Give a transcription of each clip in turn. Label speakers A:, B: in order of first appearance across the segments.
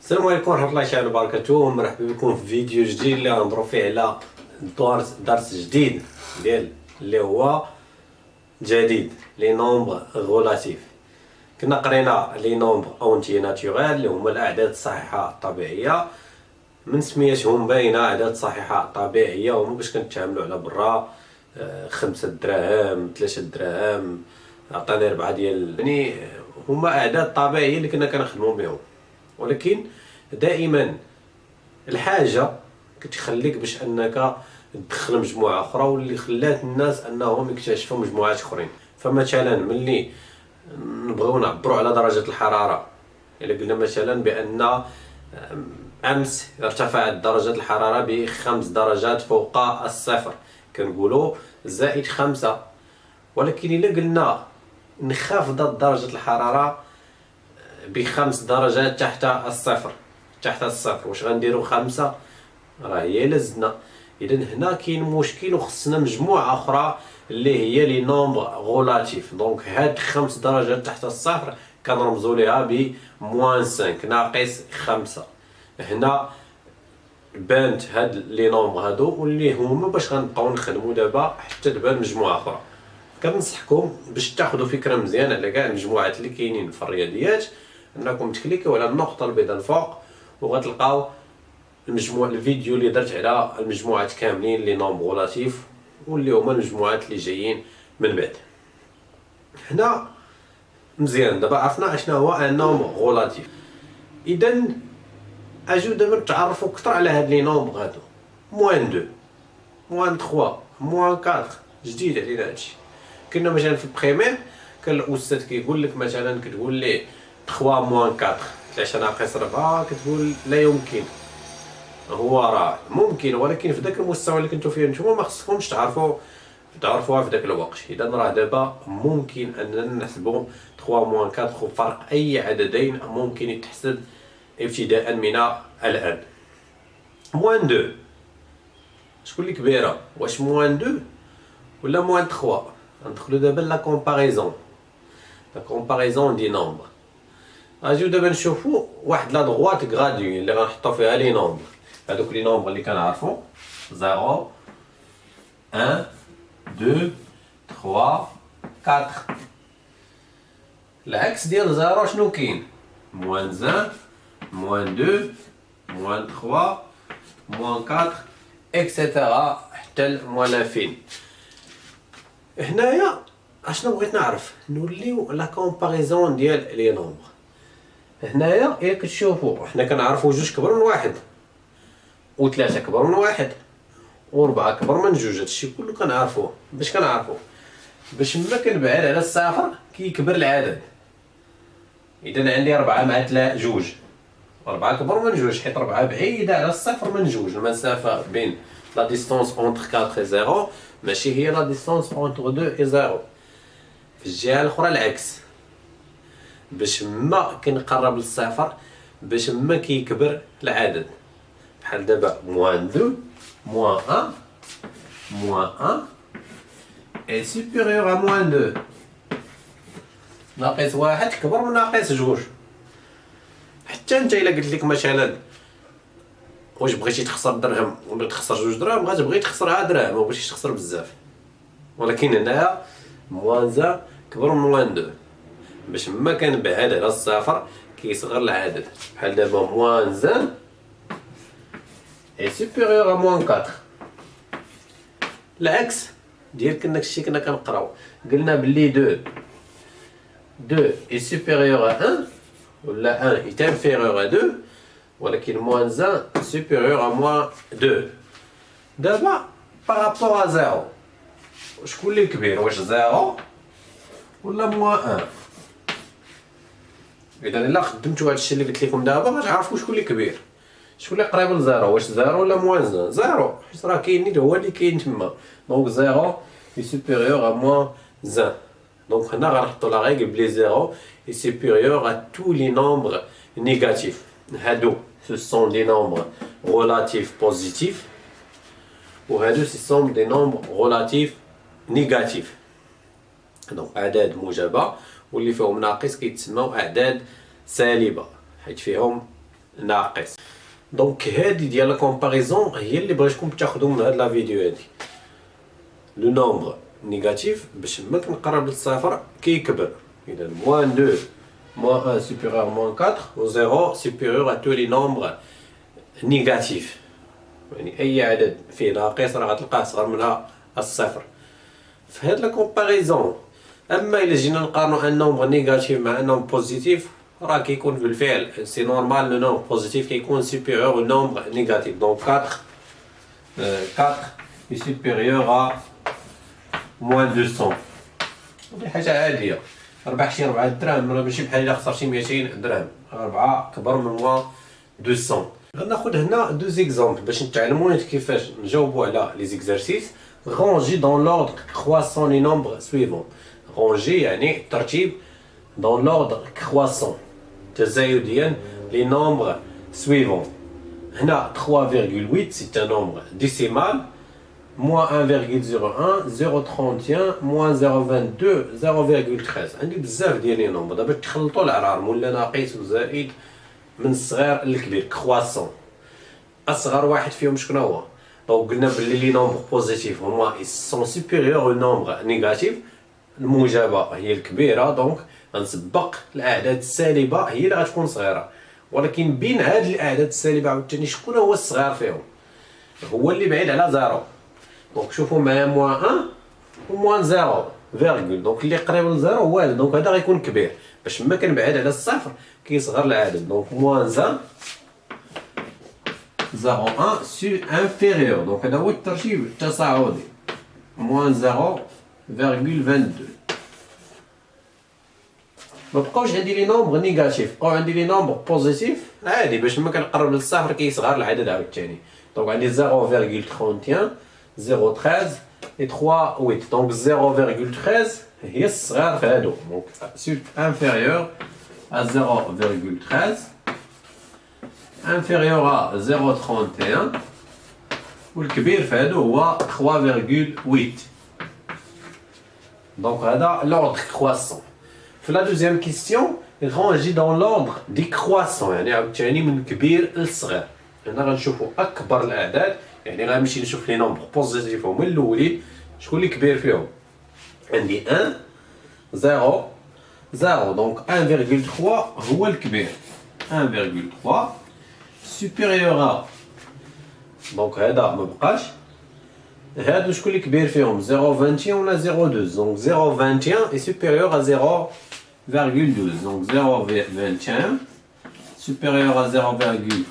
A: السلام عليكم ورحمة الله تعالى وبركاته. مرحبا بكم في فيديو جديد اللي غنهضروا فيه على درس جديد ديال اللي هو جديد لي نومبر غولاتيف. كنا قرينا لي نومبر اونتي ناتوريل اللي هما الاعداد الصحيحه الطبيعيه، من سميتهم باينه اعداد صحيحه طبيعيه هما باش كنتعاملوا على برا 5 دراهم 3 دراهم عطاني 4 ديال، يعني هما اعداد طبيعيه اللي كنا كنخدموا بهم. ولكن دائما الحاجه كتخليك باش انك تدخل مجموعه اخرى، واللي خلات الناس انهم يكتشفوا مجموعات اخرين. فمثلا ملي نبغيو نعبروا على درجه الحراره، الا قلنا مثلا بان امس ارتفعت درجه الحراره ب5 درجات فوق الصفر، كنقولوا زائد 5. ولكن الا قلنا نخفض درجه الحراره ب5 درجات تحت الصفر، واش غنديروا 5؟ راه هي لزنا. اذا هنا كاين مشكل وخصنا مجموعه اخرى اللي هي لي نومبر غولاتيف. دونك هاد 5 درجات تحت الصفر كنرمزوا ليها ب -5 ناقص 5. هنا بانت هاد لي نومبر هادو واللي هما باش غنبقاو نخدموا دابا حتى تبان مجموعه اخرى. كنصحكم باش تاخذوا فكره مزيانه على كاع المجموعات اللي كاينين في الرياضيات، انكم تكليكيو على النقطه البيضاء الفوق وغتلقاو الفيديو اللي درت على المجموعات كاملين لي نومبر غولاتيف واللي هما المجموعات اللي جايين من بعد. هنا مزيان دابا عرفنا اشنا هو ان نومبر غولاتيف. اذا اجيو دابا نتعرفوا اكثر على هاد لي نومبر هادو. -2 -3 -4 جديد علينا هادشي. كنا مثلا في البريمير كان الاستاذ كيقول لك مثلا كتقول ليه 3 -4 3 ناقص 4 كتقول لا يمكن. هو راه ممكن، ولكن في ذاك المستوى اللي كنتو فيه نتوما ما خصكمش تعرفوها في ذاك الوقت. اذا راه دابا ممكن اننا نحسبوا 3 -4 فرق اي عددين ممكن يتحسب ابتداء من الان. -2 شكون اللي كبيره؟ واش -2 ولا -3؟ ندخلو دابا لا كومباريزون دي نومبر. اجيو دابا نشوفو واحد لا دغوات غراديو اللي غنحطو فيها لي نومبر. هادوك لي نومبر اللي كنعرفو 0 1 2 3 4. العكس ديال 0 شنو كاين؟ -1 -2 -3 -4 اكسيتيرا حتى -انفين. هنايا اشنو بغيت نعرف؟ نوليو لا كومباريزون ديال لي نومبر. هنايا الا كتشوفوا حنا كنعرفوا 2 كبر من 1 و3 كبر من 1 و4 كبر من 2. هادشي كله كنعرفوه. باش كنعرفوه؟ باش ما كنبعد على الصفر كيكبر العدد. اذا عندي 4 مع 3 2، 4 كبر من 2 حيت 4 بعيده على الصفر من 2. المسافه بين لا ديستونس اونتر 4 و 0 ماشي هي لا ديستونس اونتر 2 و 0. في الجهه الاخرى العكس، باش ما كنقرب للصفر باش ما كيكبر العدد. بحال دابا -2 -1 -1 est supérieur à -2. ناقص 1 كبر من ناقص 2. حتى انت الا قلت لك مثلا واش بغيتي تخسر درهم ولا تخسر 2 دراهم، غتبغي تخسر عاد دراهم، ما بغيتيش تخسر بزاف. ولكن هنايا -1 كبر من -2 باش ما كنبعد على الصفر كيصغر العدد. بحال دابا -1 est supérieur à -4. العكس ديال كنا كشي كنا كنقراو قلنا بلي 2 est supérieur à 1 ولا 1 est inférieur à 2، ولكن -1 supérieur à -2. دابا بارابور à 0 شكون اللي كبير؟ واش 0 ولا -1؟ اذا الا خدمتوا هادشي اللي قلت لكم دابا غتعرفوا شكون اللي كبير، شكون اللي قريب لزيرو. واش 0 ولا -1؟ 0 حيت راه كاين هو اللي كاين تما. دونك 0 est supérieur à -1. دونك هنا غنحطوا لا ريغل بلي 0 est supérieur à tous les nombres négatifs. هادو ce sont des nombres relatifs positifs وهادو ce sont des nombres relatifs négatifs. دونك اعداد موجبه واللي فيهم ناقص كيتسموا اعداد سالبه حيت فيهم ناقص. دونك هادي ديال لا كومباريزون هي اللي بغيتكم تاخذوا من هاد لا فيديو هادي. لو نومبر نيجاتيف باش ما كنقرب للصفر كيكبر، اذا موان 2 موان 1 supérieur موان 4 و 0 supérieur à tous les nombres نيجاتيف. يعني اي عدد فيه ناقص راه غتلقاه صغر منها الصفر في هاد لا كومباريزون. اما الا جينا نقارنو ان نومبر نيجاتيف مع ان نومبر بوزيتيف راه كيكون بالفعل سي نورمال لو نومبر بوزيتيف كيكون supérieur au nombre négatif. دونك 4 est supérieur à moins 200. هادي حاجة عادية. ربح شي 4 دراهم راه ماشي بحال الا خسر شي 200 درهم. 4 كبر من موان 200. غناخد هنا دو زيكزامبل باش نتعلموا كيفاش نجاوبوا على لي زيكزارسيس. ranger dans l'ordre croissant les nombres suivants. ranger يعني ترتيب dans l'ordre croissant تزايديا les nombres suivants. هنا 3,8 c'est un nombre décimal. moins 1,01 0,31 moins 0,22 0,13. عندي بزاف ديال لي نومبر دابا تخلطوا الارقام ولا ناقص وزائد من الصغير للكبير كرواسون. اصغر واحد فيهم شكون هو؟ دونك قلنا بلي لي نومبر بوزيتيف هما سون سوبيريور او نومبر نيجاتيف. الموجبه هي الكبيره دونك غنسبق الاعداد السالبه هي اللي غتكون صغيره. ولكن بين هاد الاعداد السالبه عاوتاني شكون هو الصغير فيهم؟ هو اللي بعيد على زيرو. دونك شوفوا معايا موان 1 و موان 0 فيرغول. دونك اللي قريب لزيرو هو هذا. دونك هذا غيكون كبير باش ما كنبعد على الصفر كيصغر العدد. دونك موان 0,1 سو انفيريور. دونك هذا هو الترتيب التصاعدي. موان 0,22. مبقاوش عندي لي نومبر نيجاتيف، بقاو عندي لي نومبر بوزيتيف عادي باش ما كنقرب للصفر كيصغر العدد عاوتاني. دونك عندي 0,31 0,13 et 3,8. دونك 0,13 هي الصغير في هادو. دونك inférieur à 0,13 inférieur à 0,31 والكبير في هادو هو 3,8. دونك هذا l'ordre croissant. في لا دوزيام كيستيون غنجي دون لوردر ديكرواسون يعني عاوتاني من كبير للصغير. هنا غنشوفوا اكبر الاعداد يعني غنمشي نشوف لي نومبر بوزيتيف هما الاولين شكون اللي كبير فيهم. عندي 1 0 0 دونك 1,3 هو الكبير. 1,3 supérieur à دونك هذا ما بقاش. هادو شكون اللي كبير فيهم 0,21 ولا 0,12. دونك 0,21 est supérieur à 0,12. دونك 0,21 supérieur à 0,12.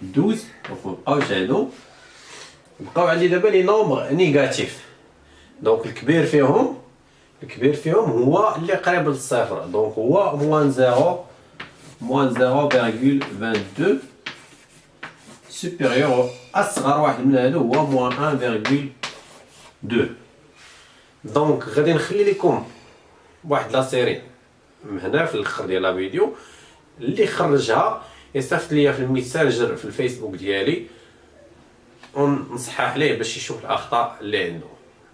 A: دونك مبقاوش هادو. بقاو عندي دابا لي نومبر نيجاتيف. دونك الكبير فيهم هو اللي قريب للصفر. دونك هو موان 0 موان 0,22 supérieur. اصغر واحد من هادو هو موان 1,2. دونك غادي نخلي لكم واحد لا سيري من هنا في الاخر ديال لا فيديو اللي خرجها يصيفط ليا في الميساجر في الفيسبوك ديالي ونصحح ليه باش يشوف الاخطاء اللي عنده.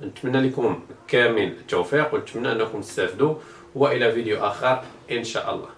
A: نتمنى لكم كامل التوفيق ونتمنى انكم تستافدوا والى فيديو اخر ان شاء الله.